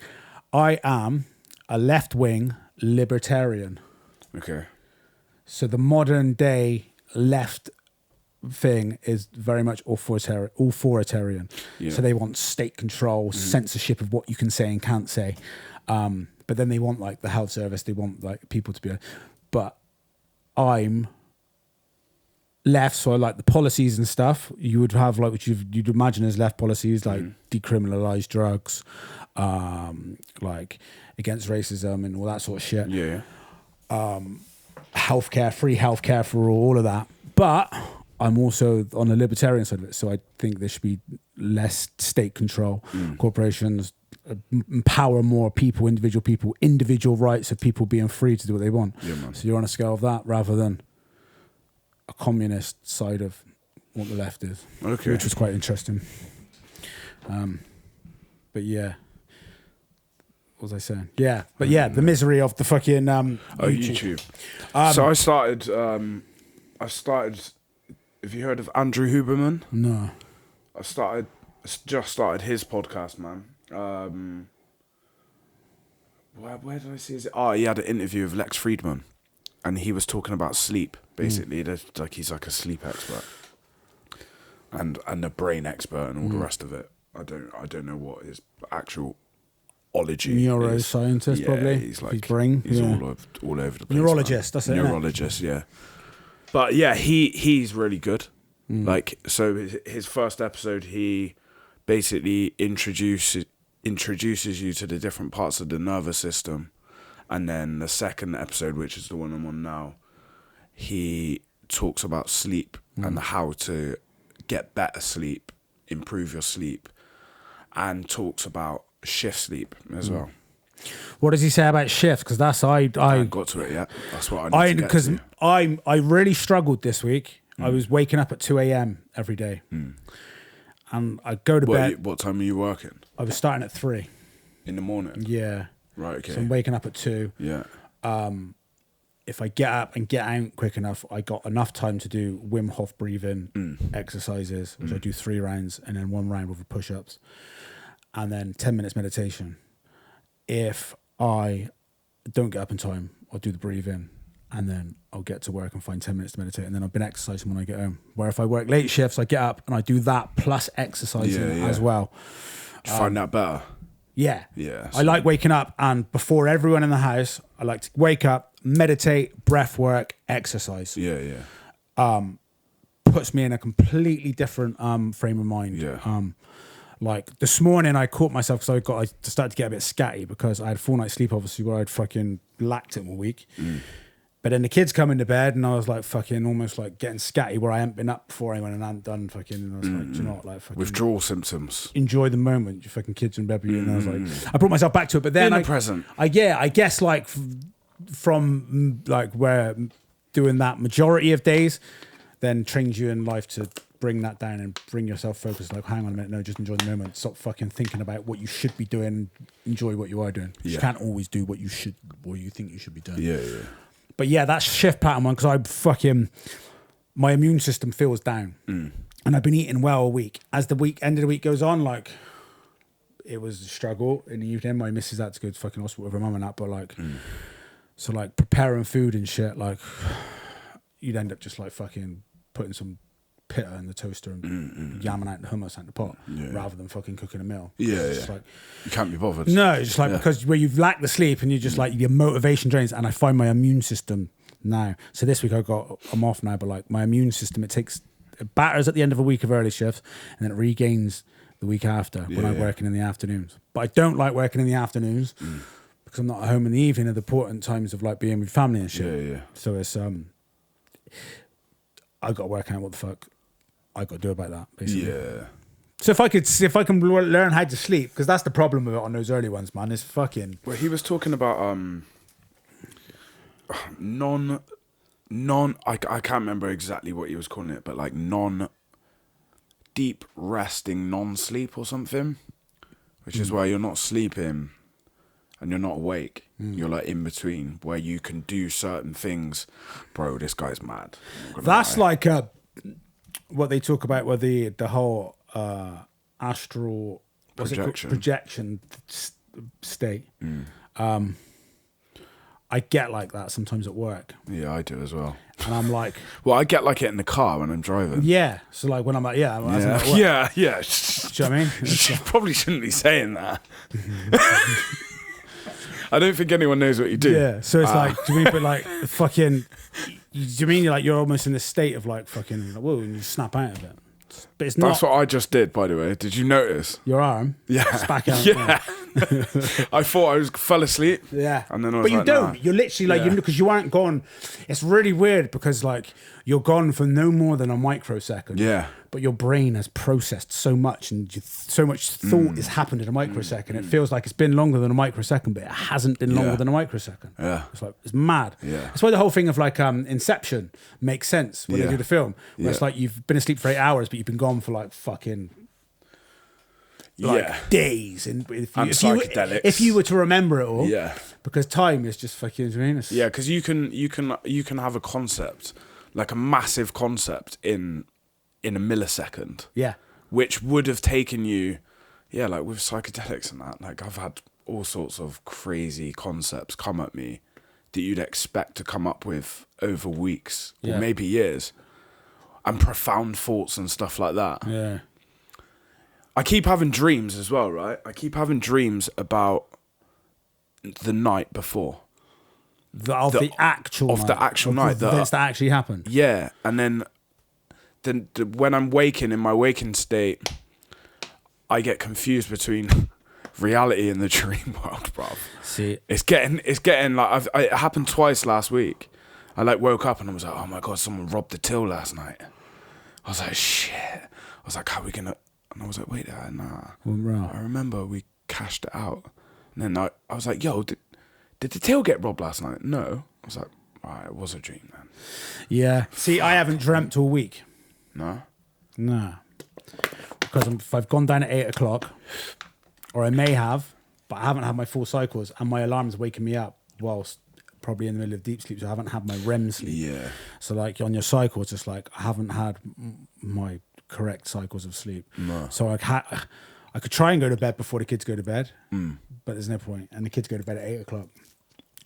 Speaker 2: I am a left-wing libertarian.
Speaker 1: Okay.
Speaker 2: So the modern day left thing is very much authoritarian. So they want state control, censorship of what you can say and can't say. But then they want like the health service, they want like people to be, but I'm left, so I like the policies and stuff. You would have like what you'd imagine as left policies, like decriminalize drugs, like against racism and all that sort of shit. Healthcare, free healthcare for all of that. But I'm also on the libertarian side of it, so I think there should be less state control, corporations, empower more people, individual rights of people being free to do what they want. So you're on a scale of that rather than a communist side of what the left is, which was quite interesting. But yeah, what was I saying? Yeah, but yeah, the misery of the fucking
Speaker 1: YouTube. So I started. Have you heard of Andrew Huberman?
Speaker 2: No.
Speaker 1: I just started his podcast, man. Where did I see his? Oh, he had an interview with Lex Friedman, and he was talking about sleep. Basically, like he's like a sleep expert, and a brain expert, and all the rest of it. I don't know what his actual ology
Speaker 2: neuroscientist
Speaker 1: is.
Speaker 2: probably.
Speaker 1: He's like
Speaker 2: his brain.
Speaker 1: He's all over the place.
Speaker 2: Neurologist. That's it.
Speaker 1: Neurologist. Yeah. But yeah, he's really good. Like, so his first episode, he basically introduces you to the different parts of the nervous system, and then the second episode, which is the one I'm on now, he talks about sleep and how to get better sleep, improve your sleep, and talks about shift sleep as well.
Speaker 2: What does he say about shifts? Because that's I
Speaker 1: haven't got to it yet. That's what I need to get to.
Speaker 2: Because I really struggled this week. I was waking up at 2 a.m. every day. And I go to bed.
Speaker 1: What time are you working?
Speaker 2: I was starting at 3.
Speaker 1: In the morning?
Speaker 2: Yeah.
Speaker 1: Right, okay.
Speaker 2: So I'm waking up at 2.
Speaker 1: Yeah.
Speaker 2: If I get up and get out quick enough, I got enough time to do Wim Hof breathing exercises, which I do 3 rounds, and then 1 round with the push-ups, and then 10 minutes meditation. If I don't get up in time, I'll do the breathing, and then I'll get to work and find 10 minutes to meditate, and then I've been exercising when I get home. Where if I work late shifts, I get up and I do that plus exercising as well.
Speaker 1: Do you find that better?
Speaker 2: Yeah.
Speaker 1: Yeah.
Speaker 2: I like waking up, and before everyone in the house, I like to wake up, meditate, breath work, exercise.
Speaker 1: Yeah.
Speaker 2: Puts me in a completely different frame of mind.
Speaker 1: Yeah.
Speaker 2: Like this morning, I caught myself because I started to get a bit scatty because I had 4 nights sleep, obviously, where I'd fucking lacked it all week. But then the kids come into bed, and I was like fucking almost like getting scatty where I hadn't been up before anyone and I hadn't done fucking. And I was like, do you know what, like fucking
Speaker 1: withdrawal symptoms.
Speaker 2: Enjoy the moment. Your fucking kids in bed with you, and I was like, I brought myself back to it. But then
Speaker 1: in the present.
Speaker 2: I guess like from like where doing that majority of days, then trains you in life to bring that down and bring yourself focused. Like, hang on a minute, no, just enjoy the moment. Stop fucking thinking about what you should be doing. Enjoy what you are doing. You can't always do what you should or you think you should be doing.
Speaker 1: Yeah.
Speaker 2: But yeah, that shift pattern one, because my immune system feels down, and I've been eating well all week. As the end of the week goes on, like it was a struggle in the evening. My missus had to go to fucking hospital with her mum and that, but like, so like preparing food and shit, like you'd end up just like fucking putting some pitta in the toaster and yamming out the hummus out the pot rather than fucking cooking a meal. It's like,
Speaker 1: you can't be bothered.
Speaker 2: No, it's just like because where you've lacked the sleep and you're just like your motivation drains, and I find my immune system now. So this week I'm off now, but like my immune system, it batters at the end of a week of early shifts and then it regains the week after when I'm working in the afternoons. But I don't like working in the afternoons because I'm not at home in the evening at the important times of like being with family and shit.
Speaker 1: Yeah, yeah.
Speaker 2: So it's I got to work out what the fuck I got to do about that, basically.
Speaker 1: Yeah.
Speaker 2: So if I can learn how to sleep, because that's the problem with it on those early ones, man. It's fucking.
Speaker 1: Well, he was talking about I can't remember exactly what he was calling it, but like deep resting non-sleep or something, which is where you're not sleeping and you're not awake. You're like in between, where you can do certain things. Bro, this guy's mad.
Speaker 2: That's like what they talk about with the whole astral projection state. I get like that sometimes at work.
Speaker 1: Yeah, I do as well.
Speaker 2: And I'm like,
Speaker 1: well, I get like it in the car when I'm driving.
Speaker 2: yeah. So like when I'm like, yeah, I'm at work.
Speaker 1: Yeah.
Speaker 2: Do you know what I mean?
Speaker 1: You probably shouldn't be saying that. I don't think anyone knows what you do.
Speaker 2: Yeah. So it's like, do you mean, but like fucking, do you mean you're almost in this state of like fucking, whoa, and you snap out of it? But it's not.
Speaker 1: That's what I just did, by the way. Did you notice?
Speaker 2: Your arm?
Speaker 1: Yeah.
Speaker 2: It's back out.
Speaker 1: Yeah. I thought I fell asleep.
Speaker 2: Yeah.
Speaker 1: And then I was
Speaker 2: but you
Speaker 1: like,
Speaker 2: don't.
Speaker 1: nah.
Speaker 2: You're literally like, because you aren't gone. It's really weird because like you're gone for no more than a microsecond.
Speaker 1: Yeah.
Speaker 2: But your brain has processed so much and so much thought has happened in a microsecond. It feels like it's been longer than a microsecond, but it hasn't been longer than a microsecond.
Speaker 1: Yeah.
Speaker 2: It's like, it's mad.
Speaker 1: Yeah.
Speaker 2: That's why the whole thing of like Inception makes sense when they do the film. Where it's
Speaker 1: Yeah.
Speaker 2: like you've been asleep for 8 hours, but you've been gone for like fucking days. And
Speaker 1: psychedelics.
Speaker 2: if you were to remember it all,
Speaker 1: Yeah.
Speaker 2: because time is just fucking.
Speaker 1: Yeah, because you can have a concept, like a massive concept in a millisecond.
Speaker 2: Yeah.
Speaker 1: Which would have taken you, like with psychedelics and that. Like I've had all sorts of crazy concepts come at me that you'd expect to come up with over weeks or maybe years, and profound thoughts and stuff like that.
Speaker 2: Yeah.
Speaker 1: I keep having dreams as well, right? I keep having dreams about the night before.
Speaker 2: The actual
Speaker 1: night.
Speaker 2: The events that actually happened.
Speaker 1: Yeah, and then when I'm waking, in my waking state, I get confused between reality and the dream world, bruv.
Speaker 2: See,
Speaker 1: it's getting like it happened twice last week. I like woke up and I was like, oh my god, someone robbed the till last night. I was like, shit. I was like, how are we gonna? And I was like, wait, nah.
Speaker 2: Well,
Speaker 1: I remember we cashed it out. And then I was like, yo, did the till get robbed last night? No. I was like, right, it was a dream, man.
Speaker 2: Yeah. See, I haven't dreamt all week.
Speaker 1: No?
Speaker 2: Nah. Because if I've gone down at 8 o'clock, or I may have, but I haven't had my full cycles, and my alarm's waking me up whilst probably in the middle of deep sleep, so I haven't had my REM sleep.
Speaker 1: Yeah.
Speaker 2: So like on your cycle, it's just like I haven't had my correct cycles of sleep.
Speaker 1: No.
Speaker 2: So I could try and go to bed before the kids go to bed, but there's no point. And the kids go to bed at 8 o'clock.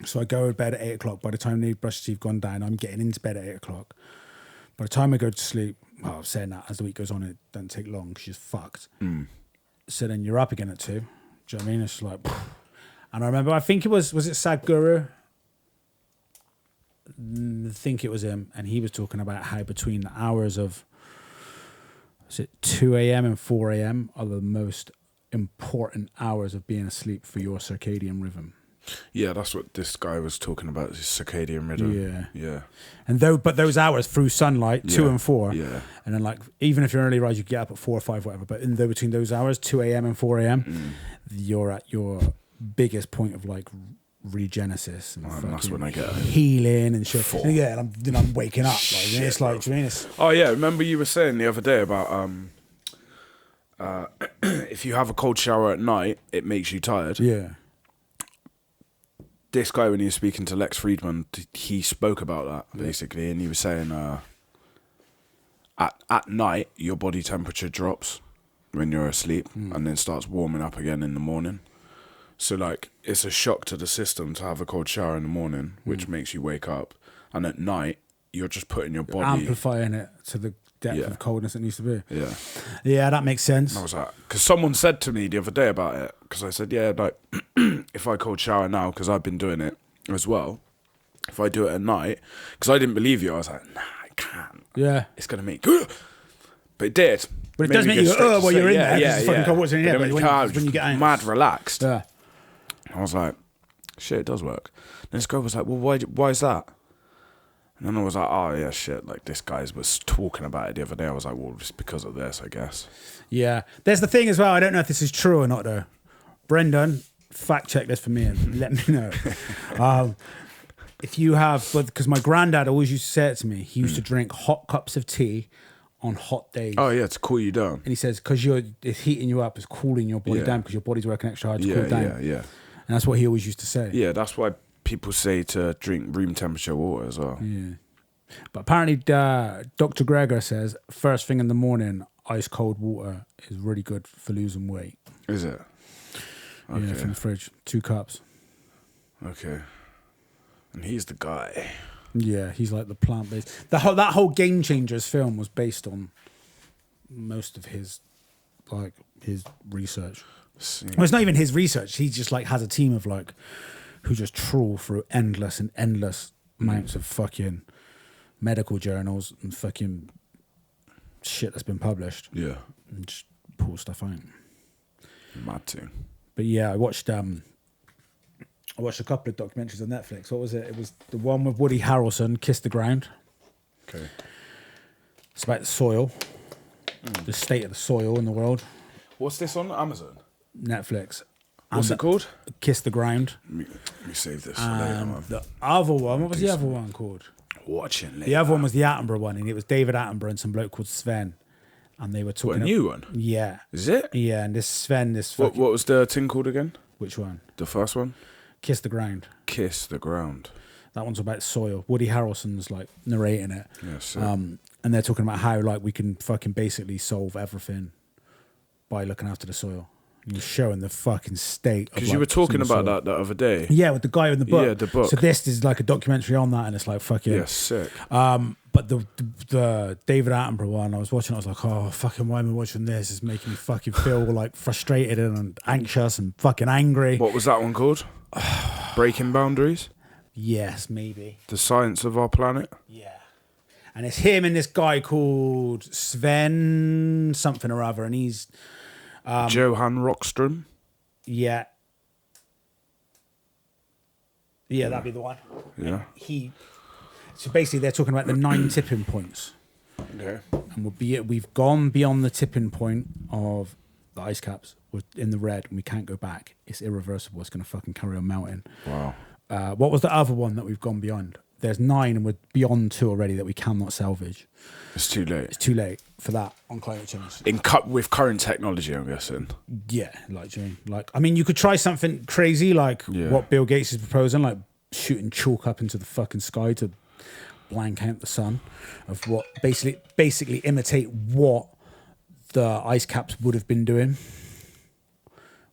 Speaker 2: So I go to bed at 8 o'clock. By the time they brush their teeth, gone down, I'm getting into bed at 8 o'clock. By the time I go to sleep, well, I'm saying that as the week goes on, it doesn't take long because you're fucked. So then you're up again at 2. Do you know what I mean? It's like, and I remember, I think it was it Sadhguru? I think it was him. And he was talking about how between the hours of, was it 2 a.m. and 4 a.m. are the most important hours of being asleep for your circadian rhythm.
Speaker 1: Yeah, that's what this guy was talking about, his circadian rhythm.
Speaker 2: Yeah.
Speaker 1: Yeah.
Speaker 2: And but those hours through sunlight, 2 and 4.
Speaker 1: Yeah.
Speaker 2: And then like, even if you're an early rise, you get up at 4 or 5, whatever. But between those hours, 2 a.m. and 4 a.m., you're at your biggest point of like regenesis. And
Speaker 1: that's when I get
Speaker 2: healing and shit.
Speaker 1: 4.
Speaker 2: And yeah, and then I'm waking up. Like, it's like, do you mean it's...
Speaker 1: Oh yeah, remember you were saying the other day about if you have a cold shower at night, it makes you tired.
Speaker 2: Yeah.
Speaker 1: This guy, when he was speaking to Lex Friedman, he spoke about that basically, and he was saying at night your body temperature drops when you're asleep and then starts warming up again in the morning. So like it's a shock to the system to have a cold shower in the morning, which makes you wake up, and at night you're just putting your body
Speaker 2: amplifying it to the depth of coldness it needs to be.
Speaker 1: Yeah.
Speaker 2: Yeah, that makes sense.
Speaker 1: And I was like, because someone said to me the other day about it, because I said, yeah, like if I cold shower now, because I've been doing it as well, if I do it at night, because I didn't believe you, I was like, nah, I can't.
Speaker 2: Yeah.
Speaker 1: It's going to make, but it did.
Speaker 2: But it does make you go, well, you're in there.
Speaker 1: Yeah,
Speaker 2: It's fucking cold water in here, but when you get out,
Speaker 1: mad relaxed.
Speaker 2: Yeah.
Speaker 1: I was like, Shit, it does work. And this guy was like, well, why is that? And then I was like, oh, yeah, shit. Like, this guy was talking about it the other day. I was like, well, just because of this, I guess.
Speaker 2: Yeah. There's the thing as well. I don't know if this is true or not, though. Brendan, fact check this for me and let me know. If you have, because my granddad always used to say it to me, he used to drink hot cups of tea on hot days.
Speaker 1: Oh, yeah, to cool you down.
Speaker 2: And he says, because it's heating you up, it's cooling your body down because your body's working extra hard to cool down.
Speaker 1: Yeah.
Speaker 2: And that's what he always used to say.
Speaker 1: Yeah, that's why people say to drink room temperature water as well.
Speaker 2: Yeah. But apparently, Dr. Gregor says, first thing in the morning, ice cold water is really good for losing weight.
Speaker 1: Is it? Okay.
Speaker 2: Yeah, from the fridge. 2 cups.
Speaker 1: Okay. And he's the guy.
Speaker 2: Yeah, he's like the plant-based. That whole Game Changers film was based on most of his research. Well, it's not even his research. He just like has a team of like who just trawl through endless and endless amounts of fucking medical journals and fucking shit that's been published.
Speaker 1: Yeah.
Speaker 2: And just pull stuff out.
Speaker 1: Mad too.
Speaker 2: But yeah, I watched a couple of documentaries on Netflix. What was it? It was the one with Woody Harrelson, Kiss the Ground.
Speaker 1: Okay.
Speaker 2: It's about the soil, the state of the soil in the world.
Speaker 1: What's this on Amazon?
Speaker 2: Netflix.
Speaker 1: What's it called?
Speaker 2: Kiss the Ground.
Speaker 1: Let me save this for later, man.
Speaker 2: The other one, what was the other one called?
Speaker 1: Watching later.
Speaker 2: The other one was the Attenborough one, and it was David Attenborough and some bloke called Sven. And they were talking...
Speaker 1: What, a new one?
Speaker 2: Yeah.
Speaker 1: Is it?
Speaker 2: Yeah, and this Sven,
Speaker 1: What was the thing called again?
Speaker 2: Which one?
Speaker 1: The first one?
Speaker 2: Kiss the Ground.
Speaker 1: Kiss the Ground.
Speaker 2: That one's about soil. Woody Harrelson's like narrating it.
Speaker 1: Yeah, sick.
Speaker 2: And they're talking about how like we can fucking basically solve everything by looking after the soil. And you're showing the fucking state.
Speaker 1: Because you were talking about that the other day.
Speaker 2: Yeah, with the guy in the book.
Speaker 1: Yeah, the book.
Speaker 2: So this is like a documentary on that, and it's like fucking.
Speaker 1: Yeah, sick.
Speaker 2: But the David Attenborough one, I was watching. I was like, oh fucking, why am I watching this? It's making me fucking feel like frustrated and anxious and fucking angry.
Speaker 1: What was that one called? Breaking Boundaries?
Speaker 2: Yes, maybe.
Speaker 1: The Science of Our Planet?
Speaker 2: Yeah. And it's him and this guy called Sven something or other, and he's
Speaker 1: Johan Rockström?
Speaker 2: yeah. Yeah, that'd be the one.
Speaker 1: Yeah.
Speaker 2: So basically they're talking about the 9 tipping points.
Speaker 1: Okay.
Speaker 2: And we've gone beyond the tipping point of the ice caps. We're in the red and we can't go back. It's irreversible. It's going to fucking carry on melting.
Speaker 1: Wow.
Speaker 2: What was the other one that we've gone beyond? There's 9 and we're beyond 2 already that we cannot salvage.
Speaker 1: It's too late.
Speaker 2: It's too late for that on climate change.
Speaker 1: With current technology, I'm guessing.
Speaker 2: Yeah, I mean, you could try something crazy like what Bill Gates is proposing, like shooting chalk up into the fucking sky to blank out the sun, of what basically imitate what the ice caps would have been doing,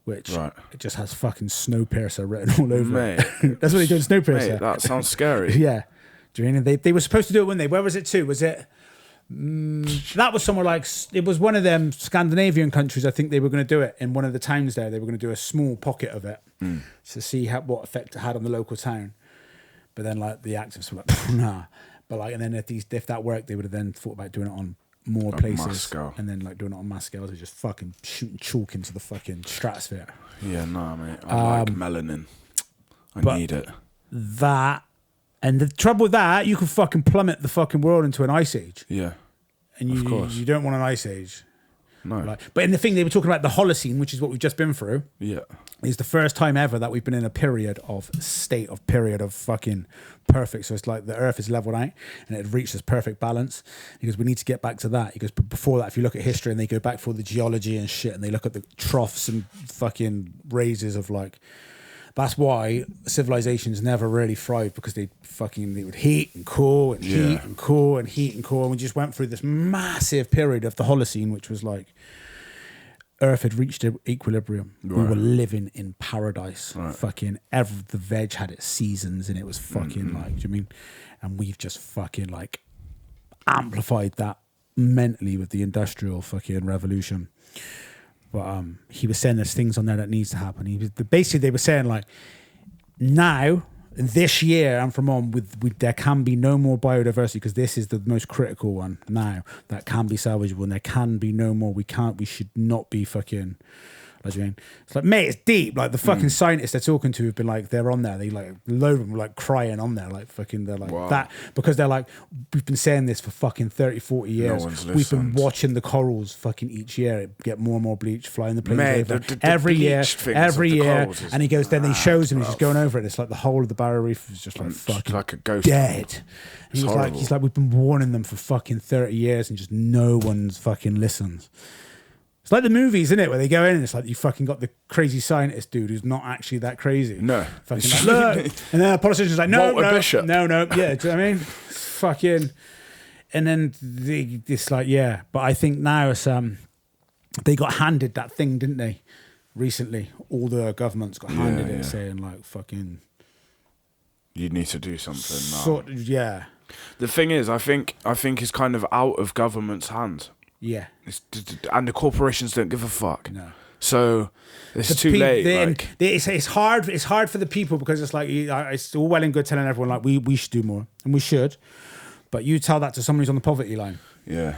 Speaker 2: which it just has fucking Snowpiercer written all over it. That's what they do in Snowpiercer.
Speaker 1: Mate, that sounds scary.
Speaker 2: Yeah. Do you know? They were supposed to do it, weren't they? Where was it to? Was it... that was somewhere like... It was one of them Scandinavian countries. I think they were going to do it in one of the towns there. They were going to do a small pocket of it to see what effect it had on the local town. But then, like, the activists were like, nah. But, like, and then if that worked, they would have then thought about doing it on more places.
Speaker 1: Mass scale.
Speaker 2: And then, like, doing it on mass scales. Just fucking shooting chalk into the fucking stratosphere.
Speaker 1: Yeah, nah, mate. I like melanin. I need it.
Speaker 2: And the trouble with that, you can fucking plummet the fucking world into an ice age.
Speaker 1: Yeah.
Speaker 2: And
Speaker 1: of course.
Speaker 2: You don't want an ice age.
Speaker 1: No.
Speaker 2: But in the thing, they were talking about the Holocene, which is what we've just been through.
Speaker 1: Yeah.
Speaker 2: Is the first time ever that we've been in a period of fucking perfect. So it's like the Earth is leveled out and it reached this perfect balance. He goes, we need to get back to that. He goes, but before that, if you look at history and they go back for the geology and shit and they look at the troughs and fucking raises of like, that's why civilizations never really thrived, because they would heat and cool and heat and cool and heat and cool. And we just went through this massive period of the Holocene, which was like Earth had reached equilibrium. Right. We were living in paradise. Right. Fucking the veg had its seasons and it was fucking like, do you know what I mean? And we've just fucking like amplified that mentally with the industrial fucking revolution. But he was saying there's things on there that needs to happen. Basically they were saying like, now, this year and from on, there can be no more biodiversity, because this is the most critical one now that can be salvageable, and there can be no more. We should not be fucking Like, you mean? It's like, mate, it's deep. Like the fucking scientists they're talking to have been like, they're on there. They like, load of them were like crying on there. Like fucking, they're like that. Because they're like, we've been saying this for fucking 30, 40 years.
Speaker 1: No one's
Speaker 2: We've been
Speaker 1: listened.
Speaker 2: watching the corals fucking each year get more and more bleach, flying the planes
Speaker 1: Mate,
Speaker 2: over.
Speaker 1: the
Speaker 2: every year,
Speaker 1: bleached things
Speaker 2: every
Speaker 1: of the
Speaker 2: year.
Speaker 1: corals is
Speaker 2: And he goes, then he shows him, he's
Speaker 1: bruv.
Speaker 2: just going over it. It's like the whole of the barrier reef is just like fucking
Speaker 1: like a ghost.
Speaker 2: dead. And he was like, he's like, we've been warning them for fucking 30 years and just no one's fucking listens. It's like the movies, isn't it? Where they go in and it's like you fucking got the crazy scientist dude who's not actually that crazy.
Speaker 1: No.
Speaker 2: Fucking like, look. And then the politician's like, no,
Speaker 1: Walter
Speaker 2: no,
Speaker 1: Bishop.
Speaker 2: no. Yeah, do you know what I mean? Fucking. And then it's like, yeah. But I think now it's, they got handed that thing, didn't they? Recently. All the governments got handed it saying like, fucking.
Speaker 1: You need to do something now.
Speaker 2: Sort of, yeah.
Speaker 1: The thing is, I think it's kind of out of government's hands.
Speaker 2: Yeah.
Speaker 1: And the corporations don't give a fuck.
Speaker 2: No.
Speaker 1: So it's too late.
Speaker 2: It's hard. It's hard for the people because it's like it's all well and good telling everyone like we should do more and we should, but you tell that to someone who's on the poverty line.
Speaker 1: Yeah.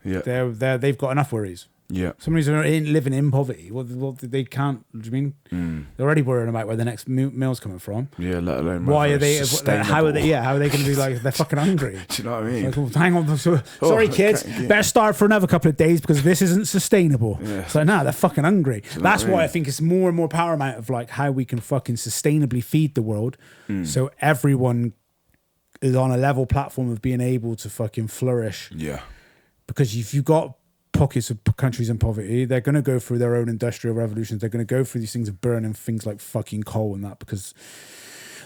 Speaker 2: They've got enough worries.
Speaker 1: Yeah.
Speaker 2: Somebody who's living in poverty, well, they can't. Do you mean they're already worrying about where the next meal's coming from?
Speaker 1: Yeah, let alone
Speaker 2: why are they?
Speaker 1: sustainable.
Speaker 2: How are they? Yeah, how are they going to be like? They're fucking hungry.
Speaker 1: Do you know what I mean?
Speaker 2: Like, well, hang on, sorry kids, better start for another couple of days because this isn't sustainable.
Speaker 1: Yeah.
Speaker 2: It's like, nah, they're fucking hungry. That's
Speaker 1: what I
Speaker 2: why I
Speaker 1: mean?
Speaker 2: think it's more and more paramount of like how we can fucking sustainably feed the world, so everyone is on a level platform of being able to fucking flourish.
Speaker 1: Yeah.
Speaker 2: Because if you've got pockets of countries in poverty, they're going to go through their own industrial revolutions. They're going to go through these things of burning things like fucking coal and that because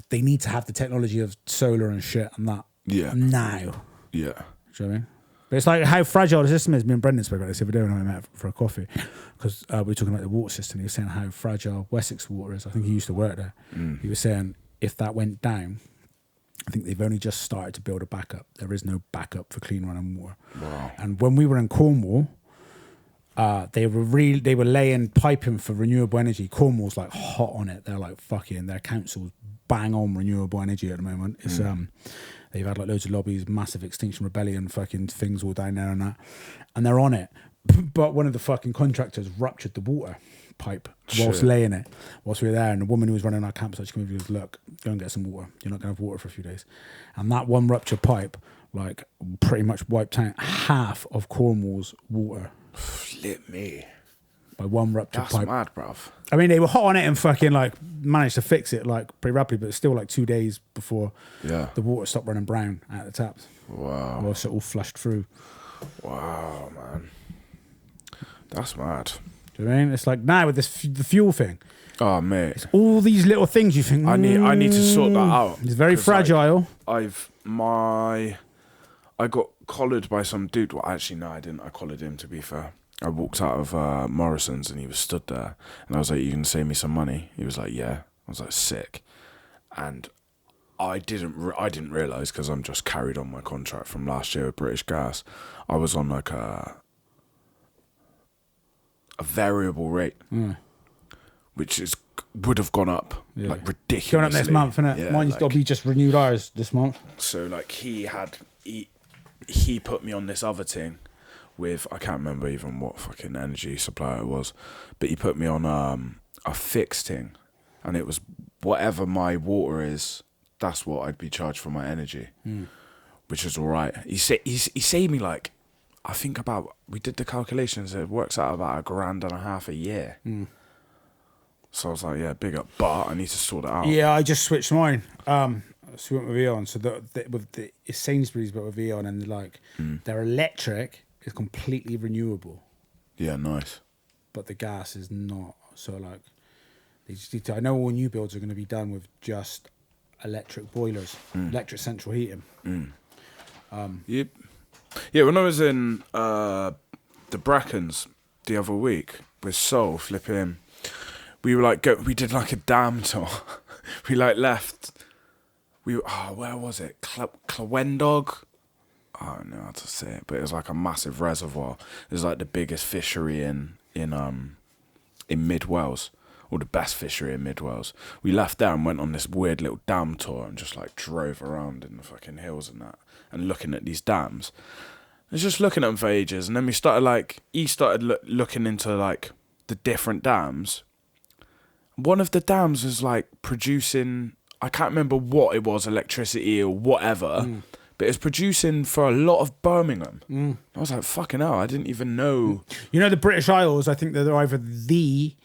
Speaker 2: they need to have the technology of solar and shit and that now.
Speaker 1: Yeah.
Speaker 2: Do you know what I mean? But it's like how fragile the system is. Me and Brendan spoke about this the other day when I met for a coffee because we were talking about the water system. He was saying how fragile Wessex water is. I think he used to work there. He was saying if that went down, I think they've only just started to build a backup. There is no backup for clean running water.
Speaker 1: Wow.
Speaker 2: And when we were in Cornwall, they were laying piping for renewable energy. Cornwall's like hot on it. They're like fucking their council's bang on renewable energy at the moment. It's they've had like loads of lobbies, massive Extinction Rebellion fucking things all down there and that, and they're on it. But one of the fucking contractors ruptured the water pipe whilst laying it whilst we were there, and the woman who was running our campsite, she came over and goes, look, go and get some water, you're not gonna have water for a few days. And that one ruptured pipe like pretty much wiped out half of Cornwall's water.
Speaker 1: Flip me.
Speaker 2: By one ruptured
Speaker 1: That's
Speaker 2: pipe.
Speaker 1: mad, bruv.
Speaker 2: I mean, they were hot on it and fucking like managed to fix it like pretty rapidly, but it's still like 2 days before the water stopped running brown out of the taps.
Speaker 1: Wow.
Speaker 2: Whilst it all flushed through.
Speaker 1: Wow, man. That's mad.
Speaker 2: Do you know what I mean? It's like now with this the fuel thing.
Speaker 1: Oh, mate.
Speaker 2: All these little things you think
Speaker 1: I need to sort that out.
Speaker 2: It's very
Speaker 1: 'Cause, like,
Speaker 2: fragile.
Speaker 1: I got collared by some dude. Well, actually, no, I didn't. I collared him, to be fair. I walked out of Morrison's and he was stood there. And I was like, you can save me some money? He was like, yeah. I was like, sick. And I didn't realise, because I'm just carried on my contract from last year with British Gas. I was on like a variable rate, which would have gone up like ridiculously.
Speaker 2: Going up next month, innit?
Speaker 1: Yeah,
Speaker 2: Mine's
Speaker 1: like,
Speaker 2: Dobby just renewed ours this month.
Speaker 1: so like he put me on this other thing with, I can't remember even what fucking energy supplier it was, but he put me on a fixed thing, and it was whatever my water is, that's what I'd be charged for my energy, which is all right. He saved me like, I think we did the calculations, it works out about $1,500 a year. So I was like, yeah, big up, but I need to sort it out.
Speaker 2: Yeah, I just switched mine. So we went with Eon. So it's Sainsbury's, but with Eon, and like their electric is completely renewable,
Speaker 1: Yeah, nice.
Speaker 2: but the gas is not. So like, they just need to. I know all new builds are going to be done with just electric boilers, electric central heating.
Speaker 1: Yep. Yeah, when I was in the Brackens the other week with Soul flipping, we were like, we did like a dam tour. We like left. Where was it? Clywendog? I don't know how to say it, but it was like a massive reservoir. It was like the biggest fishery in Mid Wales, or the best fishery in Mid Wales. We left there and went on this weird little dam tour and just like drove around in the fucking hills and that, and looking at these dams. I was just looking at them for ages, and then we started he started looking into like the different dams. One of the dams was like producing, I can't remember what it was, electricity or whatever, but it was producing for a lot of Birmingham. I was like, fucking hell, I didn't even know.
Speaker 2: You know, the British Isles, I think they're either the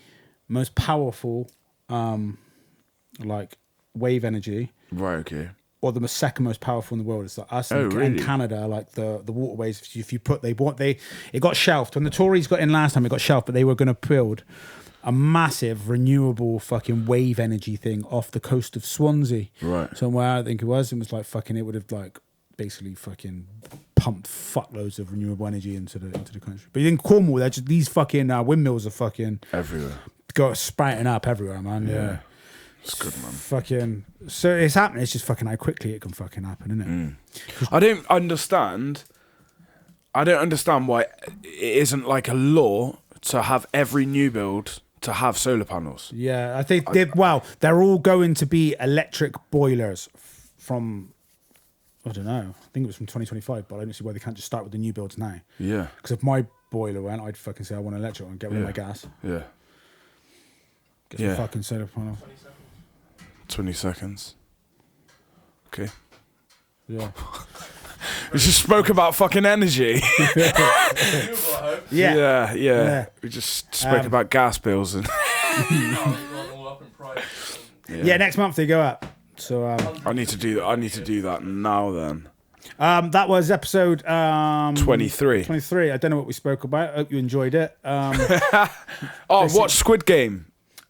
Speaker 2: most powerful, like, wave energy.
Speaker 1: Right, okay.
Speaker 2: Or the second most powerful in the world. It's like us and
Speaker 1: really?
Speaker 2: Canada, like the waterways. If you put, it got shelved. When the Tories got in last time, it got shelved, but they were going to build a massive renewable fucking wave energy thing off the coast of Swansea.
Speaker 1: Right.
Speaker 2: Somewhere, I think it was. It was like fucking, it would have like basically fucking pumped fuckloads of renewable energy into the country. But in Cornwall, they're just, these fucking windmills are fucking
Speaker 1: Everywhere.
Speaker 2: got sprouting up everywhere, man. Yeah.
Speaker 1: It's good, man.
Speaker 2: Fucking, so it's happening. It's just fucking how quickly it can fucking happen, isn't it?
Speaker 1: I don't understand why it isn't like a law to have every new build to have solar panels.
Speaker 2: Yeah, I think they're all going to be electric boilers from, I don't know, I think it was from 2025, but I don't see why they can't just start with the new builds now.
Speaker 1: Yeah.
Speaker 2: Because if my boiler went, I'd fucking say I want an electric one and get rid of my gas.
Speaker 1: Yeah.
Speaker 2: Get some fucking solar panel.
Speaker 1: 20 seconds. Okay.
Speaker 2: Yeah.
Speaker 1: We just spoke about fucking energy.
Speaker 2: Yeah.
Speaker 1: We just spoke about gas bills and.
Speaker 2: Yeah, next month they go up. So
Speaker 1: I need to do that. I need to do that now. Then.
Speaker 2: That was episode
Speaker 1: 23.
Speaker 2: 23. I don't know what we spoke about. I hope you enjoyed it.
Speaker 1: Watch Squid Game.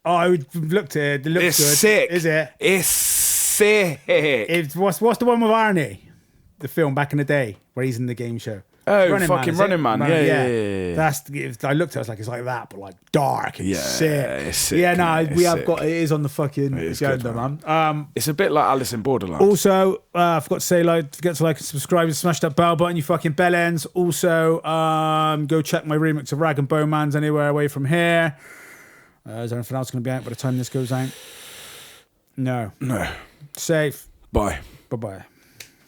Speaker 2: Oh, I looked at it. It looks
Speaker 1: It's
Speaker 2: good.
Speaker 1: sick.
Speaker 2: Is it?
Speaker 1: It's sick.
Speaker 2: What's the one with Arnie? The film back in the day where he's in the game show.
Speaker 1: Oh,
Speaker 2: Running
Speaker 1: Running Man. Yeah.
Speaker 2: That's. I looked at it, I was like, it's like that, but like dark and sick.
Speaker 1: It's sick.
Speaker 2: Yeah, no,
Speaker 1: It's
Speaker 2: we have
Speaker 1: sick.
Speaker 2: got it is on the fucking agenda, man.
Speaker 1: It's a bit like Alice in Borderland.
Speaker 2: Also, I forgot to say, forget to like and subscribe and smash that bell button, you fucking bell ends. Also, go check my remix of Rag and Bowman's Anywhere Away From Here. Is there anything else going to be out by the time this goes out? No.
Speaker 1: No.
Speaker 2: Safe.
Speaker 1: Bye.
Speaker 2: Bye-bye.